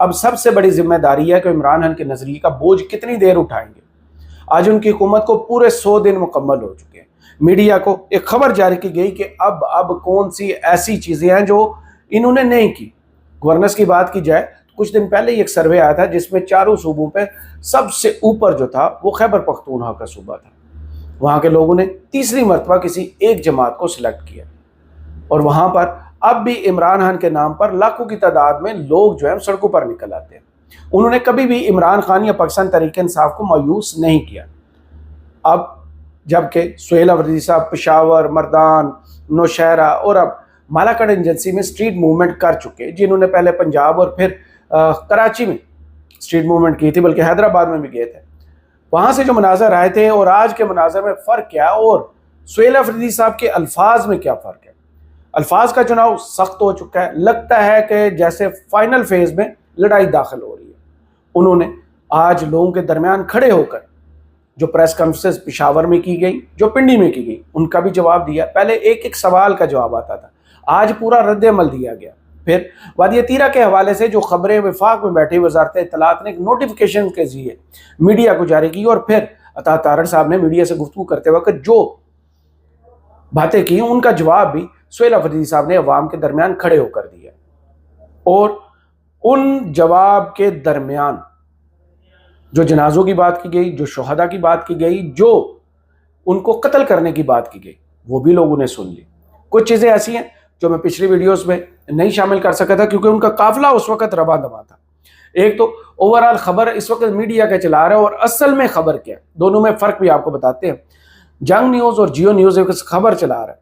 اب سب سے بڑی ذمہ داری ہے کہ عمران خان کے نظریے کا بوجھ کتنی دیر اٹھائیں گے۔ آج ان کی حکومت کو پورے 100 دن مکمل ہو چکے ہیں۔ میڈیا کو ایک خبر جاری کی گئی کہ اب کون سی ایسی چیزیں ہیں جو انہوں نے نہیں کی۔ گورننس کی بات کی جائے تو کچھ دن پہلے ایک سروے آیا تھا جس میں چاروں صوبوں پہ سب سے اوپر جو تھا وہ خیبر پختونخوا کا صوبہ تھا۔ وہاں کے لوگوں نے تیسری مرتبہ کسی ایک جماعت کو سلیکٹ کیا، اور وہاں پر اب بھی عمران خان کے نام پر لاکھوں کی تعداد میں لوگ جو ہیں سڑکوں پر نکل آتے ہیں۔ انہوں نے کبھی بھی عمران خان یا پاکستان تحریک انصاف کو مایوس نہیں کیا۔ اب جبکہ سہیل افریدی صاحب پشاور، مردان، نوشہرہ اور اب مالاکنڈ ایجنسی میں اسٹریٹ موومنٹ کر چکے، جنہوں نے پہلے پنجاب اور پھر کراچی میں اسٹریٹ موومنٹ کی تھی، بلکہ حیدرآباد میں بھی گئے تھے۔ وہاں سے جو مناظر آئے تھے اور آج کے مناظر میں فرق کیا، اور سہیل افریدی صاحب کے الفاظ میں کیا فرق ہے۔ الفاظ کا چناؤ سخت ہو چکا ہے، لگتا ہے کہ جیسے فائنل فیز میں لڑائی داخل ہو رہی ہے۔ انہوں نے آج لوگوں کے درمیان کھڑے ہو کر جو پریس کانفرنس پشاور میں کی گئی، جو پنڈی میں کی گئی، ان کا بھی جواب دیا۔ پہلے ایک ایک سوال کا جواب آتا تھا، آج پورا رد عمل دیا گیا۔ پھر وادی تیرہ کے حوالے سے جو خبریں وفاق میں بیٹھی وزارت اطلاعات نے ایک نوٹیفیکیشن کے ذریعے میڈیا کو جاری کی، اور پھر عطا تارڑ صاحب نے میڈیا سے گفتگو کرتے وقت جو باتیں کی ان کا جواب بھی سہیل افریدی صاحب نے عوام کے درمیان کھڑے ہو کر دیا، اور ان جواب کے درمیان جو جنازوں کی بات کی گئی، جو شہداء کی بات کی گئی، جو ان کو قتل کرنے کی بات کی گئی، وہ بھی لوگوں نے سن لی۔ کچھ چیزیں ایسی ہیں جو میں پچھلی ویڈیوز میں نہیں شامل کر سکا تھا کیونکہ ان کا قافلہ اس وقت رواں دواں تھا۔ ایک تو اوورال خبر اس وقت میڈیا کا چلا رہا ہے، اور اصل میں خبر کیا ہے، دونوں میں فرق بھی آپ کو بتاتے ہیں۔ جنگ نیوز اور جیو نیوز ایک خبر چلا رہا ہے۔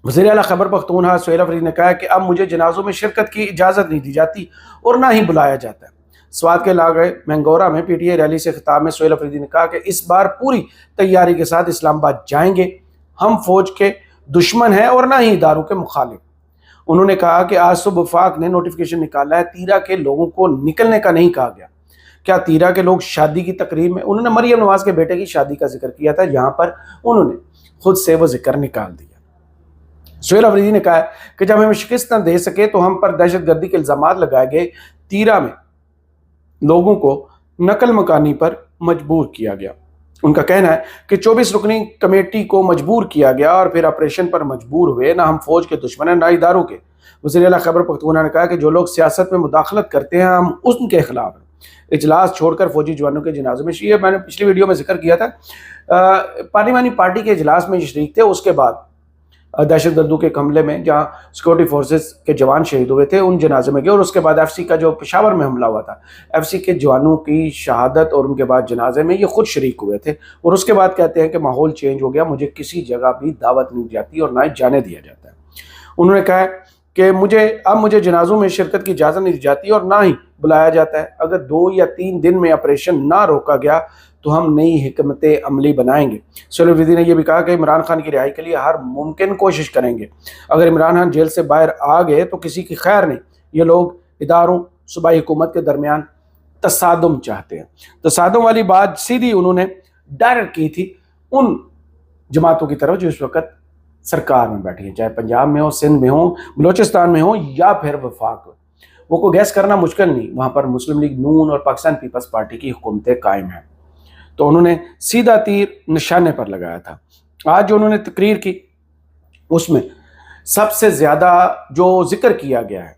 وزیر اعلیٰ خیبر پختونخوا سہیل افریدی نے کہا ہے کہ اب مجھے جنازوں میں شرکت کی اجازت نہیں دی جاتی اور نہ ہی بلایا جاتا ہے۔ سوات کے علاقے مینگورہ میں پی ٹی آئی ریلی سے خطاب میں سہیل افریدی نے کہا کہ اس بار پوری تیاری کے ساتھ اسلام آباد جائیں گے، ہم فوج کے دشمن ہیں اور نہ ہی اداروں کے مخالف۔ انہوں نے کہا کہ آج صبح وفاق نے نوٹیفیکیشن نکالا ہے، تیرہ کے لوگوں کو نکلنے کا نہیں کہا گیا۔ کیا تیرہ کے لوگ شادی کی تقریب میں، انہوں نے مریم نواز کے بیٹے کی شادی کا ذکر کیا تھا، یہاں پر انہوں نے خود سے وہ ذکر نکال دیا۔ سہیل افریدی نے کہا کہ جب ہمیں شکست نہ دے سکے تو ہم پر دہشت گردی کے الزامات لگائے گئے۔ تیرہ میں لوگوں کو نقل مکانی پر مجبور کیا گیا۔ ان کا کہنا ہے کہ 24 رکنی کمیٹی کو مجبور کیا گیا اور پھر آپریشن پر مجبور ہوئے، نہ ہم فوج کے دشمن ہیں نہ اداروں کے۔ وزیر اعلیٰ خیبر پختونخوا نے کہا کہ جو لوگ سیاست میں مداخلت کرتے ہیں ہم ان کے خلاف ہیں۔ اجلاس چھوڑ کر فوجی جوانوں کے جنازے میں، یہ میں نے پچھلی ویڈیو میں ذکر کیا تھا، پارلیمانی پارٹی کے اجلاس میں شریک تھے۔ اس کے بعد دہشت گردوں کے حملے میں جہاں سیکورٹی فورسز کے جوان شہید ہوئے تھے ان جنازے میں گئے، اور اس کے بعد ایف سی کا جو پشاور میں حملہ ہوا تھا، ایف سی کے جوانوں کی شہادت اور ان کے بعد جنازے میں یہ خود شریک ہوئے تھے، اور اس کے بعد کہتے ہیں کہ ماحول چینج ہو گیا، مجھے کسی جگہ بھی دعوت نہیں دی جاتی اور نہ ہی جانے دیا جاتا ہے۔ انہوں نے کہا کہ مجھے جنازوں میں شرکت کی اجازت نہیں دی جاتی اور نہ ہی بلایا جاتا ہے۔ اگر 2 یا 3 دن میں آپریشن نہ روکا گیا تو ہم نئی حکمت عملی بنائیں گے۔ سہیل افریدی نے یہ بھی کہا کہ عمران خان کی رہائی کے لیے ہر ممکن کوشش کریں گے۔ اگر عمران خان جیل سے باہر آ گئے تو کسی کی خیر نہیں، یہ لوگ اداروں صوبائی حکومت کے درمیان تصادم چاہتے ہیں۔ تصادم والی بات سیدھی انہوں نے ڈائریکٹ کی تھی ان جماعتوں کی طرف جو اس وقت سرکار میں بیٹھی ہیں، چاہے پنجاب میں ہو، سندھ میں ہو، بلوچستان میں ہو یا پھر وفاق ہو۔ وہ کو گیس کرنا مشکل نہیں، وہاں پر مسلم لیگ نون اور پاکستان پیپلز پارٹی کی حکومتیں قائم ہیں۔ تو انہوں نے سیدھا تیر نشانے پر لگایا تھا۔ آج جو انہوں نے تقریر کی اس میں سب سے زیادہ جو ذکر کیا گیا ہے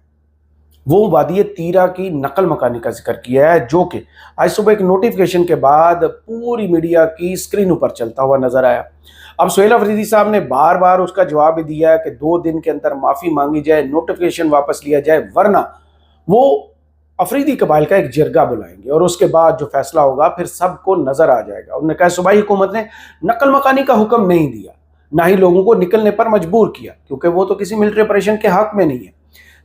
وہ وادی تیرہ کی نقل مکانی کا ذکر کیا ہے، جو کہ آج صبح ایک نوٹیفیکیشن کے بعد پوری میڈیا کی اسکرینوں پر چلتا ہوا نظر آیا۔ اب سہیل افریدی صاحب نے بار بار اس کا جواب بھی دیا ہے کہ 2 دن کے اندر معافی مانگی جائے، نوٹیفیکیشن واپس لیا جائے، ورنہ وہ افریدی قبائل کا ایک جرگہ بلائیں گے اور اس کے بعد جو فیصلہ ہوگا پھر سب کو نظر آ جائے گا۔ انہوں نے کہا صوبائی حکومت نے نقل مکانی کا حکم نہیں دیا، نہ ہی لوگوں کو نکلنے پر مجبور کیا، کیونکہ وہ تو کسی ملٹری آپریشن کے حق میں نہیں ہے۔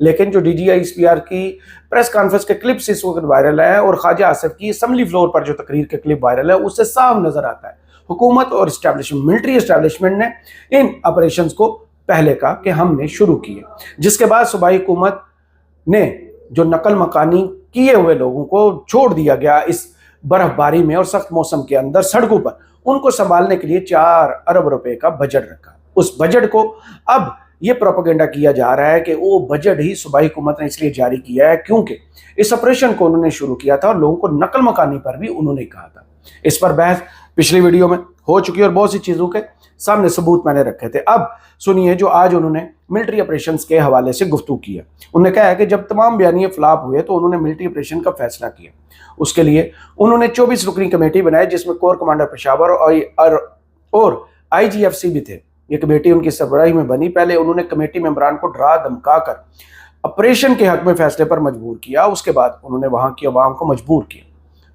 لیکن جو D G I S P R کی پریس کانفرنس کے کلپس اس وقت وائرل ہیں اور خواجہ آصف کی اسمبلی فلور پر جو تقریر کے کلپ وائرل ہے، اس سے صاف نظر آتا ہے حکومت اور ملٹری اسٹیبلشمنٹ نے ان آپریشنز کو پہلے کہا کہ ہم نے شروع کیے، جس کے بعد صوبائی حکومت نے جو نقل مکانی کیے ہوئے لوگوں کو چھوڑ دیا گیا اس برف باری میں اور سخت موسم کے اندر سڑکوں پر، ان کو سنبھالنے کے لیے 4 ارب روپے کا بجٹ رکھا۔ اس بجٹ کو اب یہ پروپیگنڈا کیا جا رہا ہے کہ وہ بجٹ ہی صوبائی حکومت نے اس لیے جاری کیا ہے کیونکہ اس آپریشن کو انہوں نے شروع کیا تھا اور لوگوں کو نقل مکانی پر بھی انہوں نے کہا تھا۔ اس پر بحث پچھلی ویڈیو میں ہو چکی اور بہت سی چیزوں کے سامنے ثبوت میں نے رکھے تھے۔ اب سنیے جو آج انہوں نے ملٹری آپریشنز کے حوالے سے گفتگو کیا۔ انہوں نے کہا ہے کہ جب تمام بیانیے فلاپ ہوئے تو انہوں نے ملٹری آپریشن کا فیصلہ کیا۔ اس کے لیے انہوں نے 24 رکنی کمیٹی بنائی جس میں کور کمانڈر پشاور اور IGFC بھی تھے۔ یہ کمیٹی ان کی سربراہی میں بنی۔ پہلے انہوں نے کمیٹی ممبران کو ڈرا دھمکا کر آپریشن کے حق میں فیصلے پر مجبور کیا۔ اس کے بعد انہوں نے وہاں کی عوام کو مجبور کیا۔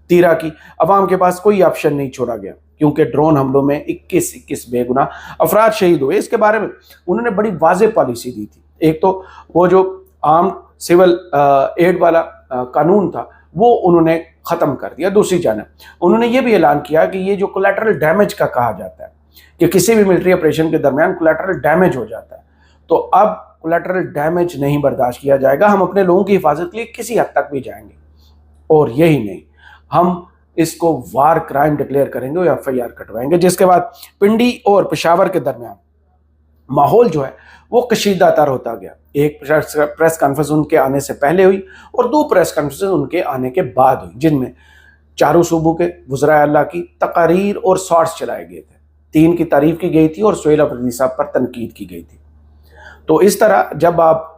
تیرا کی عوام کے پاس کوئی آپشن نہیں چھوڑا گیا کیونکہ ڈرون حملوں میں 21 بے گناہ افراد شہید ہوئے۔ اس کے بارے میں انہوں نے بڑی واضح پالیسی دی تھی۔ ایک تو وہ جو عام سول ایڈ والا قانون تھا وہ انہوں نے ختم کر دیا۔ دوسری جانب انہوں نے یہ بھی اعلان کیا کہ یہ جو کولیٹرل ڈیمیج کا کہا جاتا ہے کہ کسی بھی ملٹری آپریشن کے درمیان کولیٹرل ڈیمیج ہو جاتا ہے، تو اب کولیٹرل ڈیمیج نہیں برداشت کیا جائے گا۔ ہم اپنے لوگوں کی حفاظت کے لیے کسی حد تک بھی جائیں گے، اور یہی نہیں، ہم اس کو وار کرائم ڈکلیئر کریں گے یا FIR کٹوائیں گے۔ جس کے بعد پنڈی اور پشاور کے درمیان ماحول جو ہے وہ کشیدہ تر ہوتا گیا۔ ایک پریس کانفرنس ان کے آنے سے پہلے ہوئی اور 2 پریس کانفرنس ان کے آنے کے بعد ہوئی، جن میں چاروں صوبوں کے وزراء اعلیٰ کی تقاریر اور شارٹس چلائے گئے تھے۔ 3 کی تعریف کی گئی تھی اور سہیل افریدی صاحب پر تنقید کی گئی تھی۔ تو اس طرح جب آپ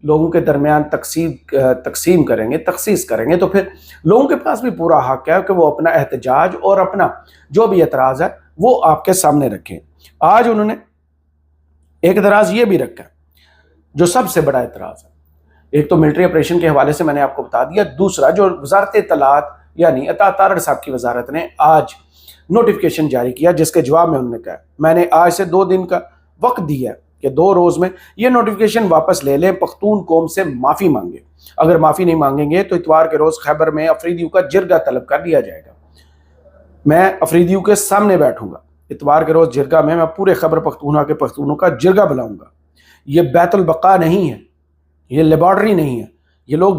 لوگوں کے درمیان تقسیم کریں گے، تخصیص کریں گے، تو پھر لوگوں کے پاس بھی پورا حق ہے کہ وہ اپنا احتجاج اور اپنا جو بھی اعتراض ہے وہ آپ کے سامنے رکھیں۔ آج انہوں نے ایک اعتراض یہ بھی رکھا جو سب سے بڑا اعتراض ہے۔ ایک تو ملٹری آپریشن کے حوالے سے میں نے آپ کو بتا دیا، دوسرا جو وزارت اطلاعات یعنی عطا تارڑ صاحب کی وزارت نے آج نوٹیفیکیشن جاری کیا، جس کے جواب میں انہوں نے کہا میں نے آج سے 2 دن کا وقت دیا ہے کہ 2 روز میں یہ نوٹیفیکیشن واپس لے لیں، پختون قوم سے معافی مانگے۔ اگر معافی نہیں مانگیں گے تو اتوار کے روز خیبر میں افریدیوں کا جرگہ طلب کر لیا جائے گا۔ میں افریدیوں کے سامنے بیٹھوں گا اتوار کے روز جرگہ میں پورے خیبر پختونخوا کے پختونوں کا جرگہ بلاؤں گا۔ یہ بیت البقاء نہیں ہے، یہ لیبارٹری نہیں ہے، یہ لوگ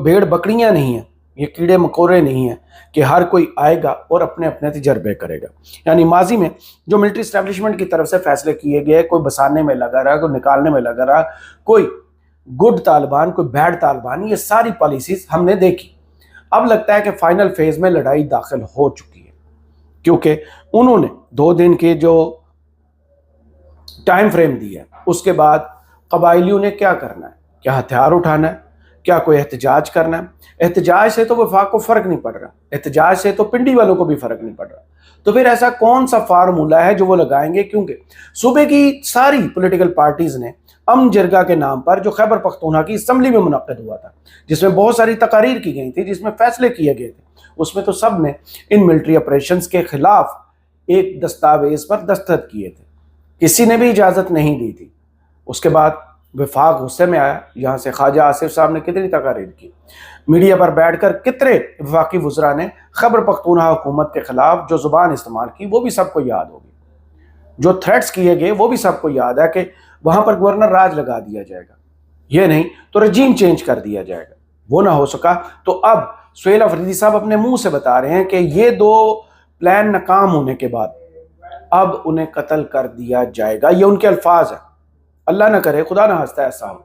بھیڑ بکریاں نہیں ہیں، یہ کیڑے مکوڑے نہیں ہیں کہ ہر کوئی آئے گا اور اپنے اپنے تجربے کرے گا۔ یعنی ماضی میں جو ملٹری اسٹیبلشمنٹ کی طرف سے فیصلے کیے گئے، کوئی بسانے میں لگا رہا، کوئی نکالنے میں لگا رہا، کوئی گڈ طالبان، کوئی بیڈ طالبان، یہ ساری پالیسیز ہم نے دیکھی۔ اب لگتا ہے کہ فائنل فیز میں لڑائی داخل ہو چکی ہے، کیونکہ انہوں نے 2 دن کے جو ٹائم فریم دیا ہے، اس کے بعد قبائلیوں نے کیا کرنا ہے، کیا ہتھیار اٹھانا ہے، کیا کوئی احتجاج کرنا ہے۔ احتجاج سے تو وفاق کو فرق نہیں پڑ رہا، احتجاج سے تو پنڈی والوں کو بھی فرق نہیں پڑ رہا، تو پھر ایسا کون سا فارمولہ ہے جو وہ لگائیں گے؟ کیونکہ صوبے کی ساری پولیٹیکل پارٹیز نے امن جرگہ کے نام پر جو خیبر پختونخوا کی اسمبلی میں منعقد ہوا تھا، جس میں بہت ساری تقاریر کی گئی تھی، جس میں فیصلے کیے گئے تھے، اس میں تو سب نے ان ملٹری آپریشنز کے خلاف ایک دستاویز پر دستخط کیے تھے، کسی نے بھی اجازت نہیں دی تھی۔ اس کے بعد وفاق غصے میں آیا، یہاں سے خواجہ آصف صاحب نے کتنی تقاریر کی، میڈیا پر بیٹھ کر کتنے وفاقی وزراء نے خیبر پختونخوا حکومت کے خلاف جو زبان استعمال کی وہ بھی سب کو یاد ہوگی، جو تھریٹس کیے گئے وہ بھی سب کو یاد ہے کہ وہاں پر گورنر راج لگا دیا جائے گا، یہ نہیں تو رجیم چینج کر دیا جائے گا۔ وہ نہ ہو سکا تو اب سہیل افریدی صاحب اپنے منہ سے بتا رہے ہیں کہ یہ 2 پلان ناکام ہونے کے بعد اب انہیں قتل کر دیا جائے گا۔ یہ ان کے الفاظ ہیں، اللہ نہ کرے، خدا نہ خواستہ ایسا ہو۔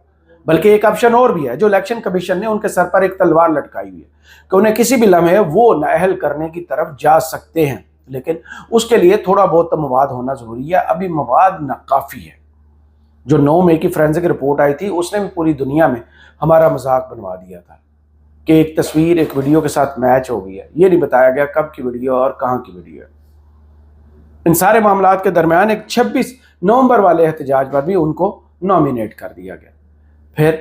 بلکہ ایک آپشن اور بھی ہے جو الیکشن کمیشن نے ان کے سر پر ایک تلوار لٹکائی ہوئی ہے کہ انہیں کسی بھی لمحے وہ نااہل کرنے کی طرف جا سکتے ہیں، لیکن اس کے لیے تھوڑا بہت مواد ہونا ضروری ہے۔ ابھی مواد ناکافی ہے۔ جو 9 مئی کی فورینسک رپورٹ آئی تھی اس نے بھی پوری دنیا میں ہمارا مذاق بنوا دیا تھا کہ ایک تصویر ایک ویڈیو کے ساتھ میچ ہو گئی ہے، یہ نہیں بتایا گیا کب کی ویڈیو اور کہاں کی ویڈیو ہے۔ ان سارے معاملات کے درمیان ایک 26 نومبر والے احتجاج پر بھی ان کو نامینیٹ کر دیا گیا۔ پھر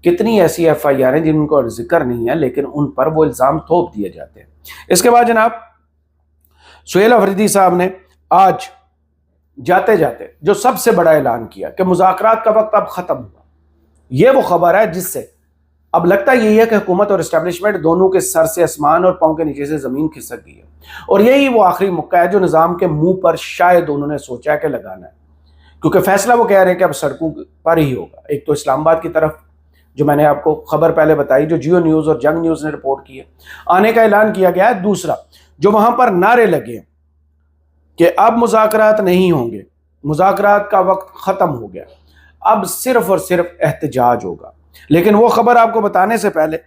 کتنی ایسی FIR ہیں جن کو ذکر نہیں ہے لیکن ان پر وہ الزام تھوپ دیے جاتے ہیں۔ اس کے بعد جناب سہیل افریدی صاحب نے آج جاتے جاتے جو سب سے بڑا اعلان کیا کہ مذاکرات کا وقت اب ختم ہوا۔ یہ وہ خبر ہے جس سے اب لگتا یہی ہے کہ حکومت اور اسٹیبلشمنٹ دونوں کے سر سے آسمان اور پاؤں کے نیچے سے زمین کھسک گئی ہے، اور یہی وہ آخری موقع ہے جو نظام کے منہ پر شاید انہوں نے سوچا ہے کہ لگانا ہے، کیونکہ فیصلہ وہ کہہ رہے ہیں کہ اب سڑکوں پر ہی ہوگا۔ ایک تو اسلام آباد کی طرف جو میں نے آپ کو خبر پہلے بتائی، جو جیو نیوز اور جنگ نیوز نے رپورٹ کی ہے، آنے کا اعلان کیا گیا ہے۔ دوسرا جو وہاں پر نعرے لگے کہ اب مذاکرات نہیں ہوں گے، مذاکرات کا وقت ختم ہو گیا، اب صرف اور صرف احتجاج ہوگا۔ لیکن وہ خبر آپ کو بتانے سے پہلے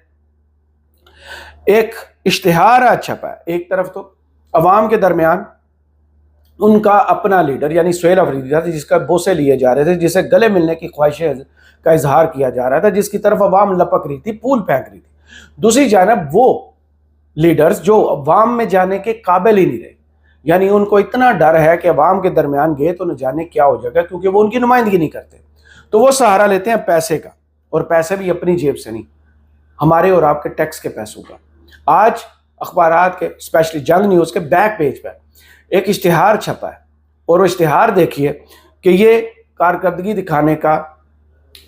ایک اشتہار چھپا ہے۔ ایک طرف تو عوام کے درمیان ان کا اپنا لیڈر یعنی سہیل افریدی تھا، جس کا بوسے لیے جا رہے تھے، جسے گلے ملنے کی خواہشیں کا اظہار کیا جا رہا تھا، جس کی طرف عوام لپک رہی تھی، پھول پھینک رہی تھی۔ دوسری جانب وہ لیڈرز جو عوام میں جانے کے قابل ہی نہیں رہے، یعنی ان کو اتنا ڈر ہے کہ عوام کے درمیان گئے تو نہ جانے کیا ہو جائے گا، کیونکہ وہ ان کی نمائندگی نہیں کرتے، تو وہ سہارا لیتے ہیں پیسے کا، اور پیسے بھی اپنی جیب سے نہیں، ہمارے اور آپ کے ٹیکس کے پیسوں کا۔ آج اخبارات کے اسپیشلی جنگ نیوز کے بیک پیج پر ایک اشتہار چھپا ہے، اور وہ اشتہار دیکھیے کہ یہ کارکردگی دکھانے کا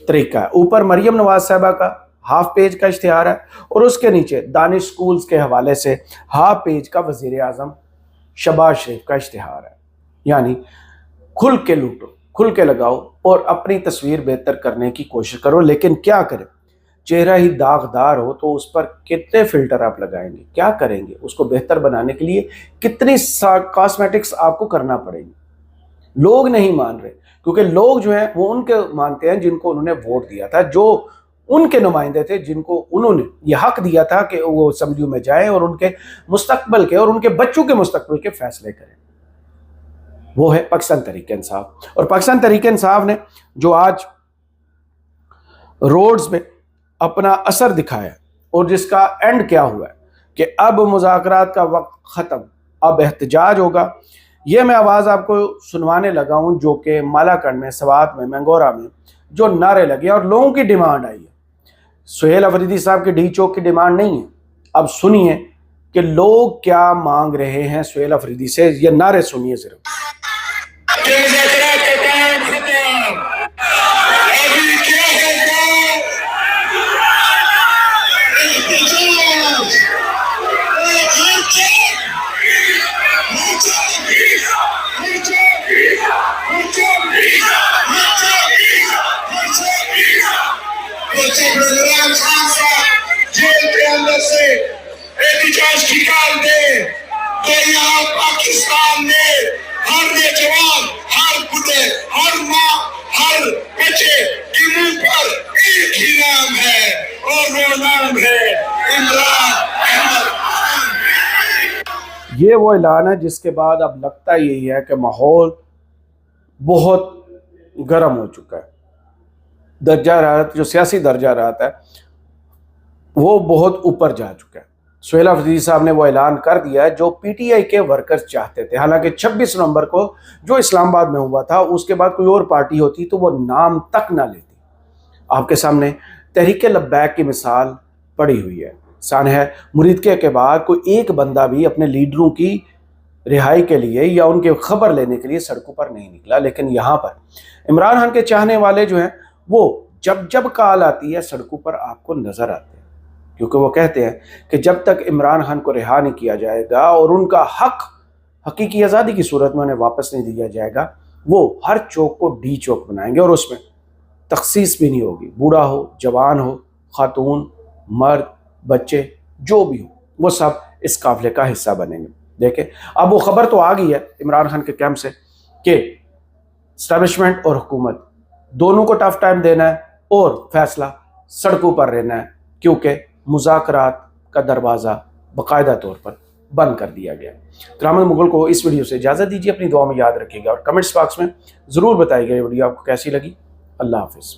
طریقہ ہے۔ اوپر مریم نواز صاحبہ کا ہاف پیج کا اشتہار ہے، اور اس کے نیچے دانش سکولز کے حوالے سے ہاف پیج کا وزیر اعظم شہباز شریف کا اشتہار ہے۔ یعنی کھل کے لوٹو، کھل کے لگاؤ اور اپنی تصویر بہتر کرنے کی کوشش کرو، لیکن کیا کریں؟ چہرہ ہی داغدار ہو تو اس پر کتنے فلٹر آپ لگائیں گے؟ کیا کریں گے؟ اس کو بہتر بنانے کے لیے کتنی کاسمیٹکس آپ کو کرنا پڑے گی؟ لوگ نہیں مان رہے، کیونکہ لوگ جو ہیں وہ ان کے مانتے ہیں جن کو انہوں نے ووٹ دیا تھا، جو ان کے نمائندے تھے، جن کو انہوں نے یہ حق دیا تھا کہ وہ اسمبلیوں میں جائیں اور ان کے مستقبل کے اور ان کے بچوں کے مستقبل کے فیصلے کریں۔ وہ ہے پاکستان تحریک انصاف۔ اور پاکستان تحریک انصاف نے جو آج روڈز میں اپنا اثر دکھایا ہے، اور جس کا اینڈ کیا ہوا ہے کہ اب مذاکرات کا وقت ختم، اب احتجاج ہوگا، یہ میں آواز آپ کو سنوانے لگا ہوں، جو کہ مالاکنڈ میں، سوات میں، مینگورہ میں جو نعرے لگے اور لوگوں کی ڈیمانڈ آئی ہے۔ سہیل افریدی صاحب کی ڈی چوک کی ڈیمانڈ نہیں ہے۔ اب سنیے کہ لوگ کیا مانگ رہے ہیں سہیل افریدی سے، یہ نعرے سنیے صرف۔ جیل کے اندر سے احتجاج نکال دے تو یہاں پاکستان میں ہر نوجوان، ہر بوڑھے، ہر ماں، ہر بچے کے منہ پر ایک ہی نام ہے، اور وہ نام ہے عمران احمد خان۔ یہ وہ اعلان ہے جس کے بعد اب لگتا یہی ہے کہ ماحول بہت گرم ہو چکا ہے۔ درجہ حرارت، جو سیاسی درجہ حرارت ہے، وہ بہت اوپر جا چکا ہے۔ سہیل افریدی صاحب نے وہ اعلان کر دیا ہے جو پی ٹی آئی کے ورکرز چاہتے تھے۔ حالانکہ 26 نومبر کو جو اسلام آباد میں ہوا تھا، اس کے بعد کوئی اور پارٹی ہوتی تو وہ نام تک نہ لیتی۔ آپ کے سامنے تحریک لبیک کی مثال پڑی ہوئی ہے۔ سانحہ مریدکے کے بعد کوئی ایک بندہ بھی اپنے لیڈروں کی رہائی کے لیے یا ان کے خبر لینے کے لیے سڑکوں پر نہیں نکلا، لیکن یہاں پر عمران خان کے چاہنے والے جو ہیں وہ جب کال آتی ہے سڑکوں پر آپ کو نظر آتے ہیں، کیونکہ وہ کہتے ہیں کہ جب تک عمران خان کو رہا نہیں کیا جائے گا اور ان کا حق حقیقی آزادی کی صورت میں انہیں واپس نہیں دیا جائے گا، وہ ہر چوک کو ڈی چوک بنائیں گے، اور اس میں تخصیص بھی نہیں ہوگی۔ بوڑھا ہو، جوان ہو، خاتون، مرد، بچے، جو بھی ہو، وہ سب اس قافلے کا حصہ بنیں گے۔ دیکھیں اب وہ خبر تو آ گئی ہے عمران خان کے کیمپ سے کہ اسٹیبلشمنٹ اور حکومت دونوں کو ٹف ٹائم دینا ہے اور فیصلہ سڑکوں پر رہنا ہے، کیونکہ مذاکرات کا دروازہ باقاعدہ طور پر بند کر دیا گیا۔ کرامت مغل کو اس ویڈیو سے اجازت دیجیے، اپنی دعا میں یاد رکھیے گا، اور کمنٹس باکس میں ضرور بتائیے گا یہ ویڈیو آپ کو کیسی لگی۔ اللہ حافظ۔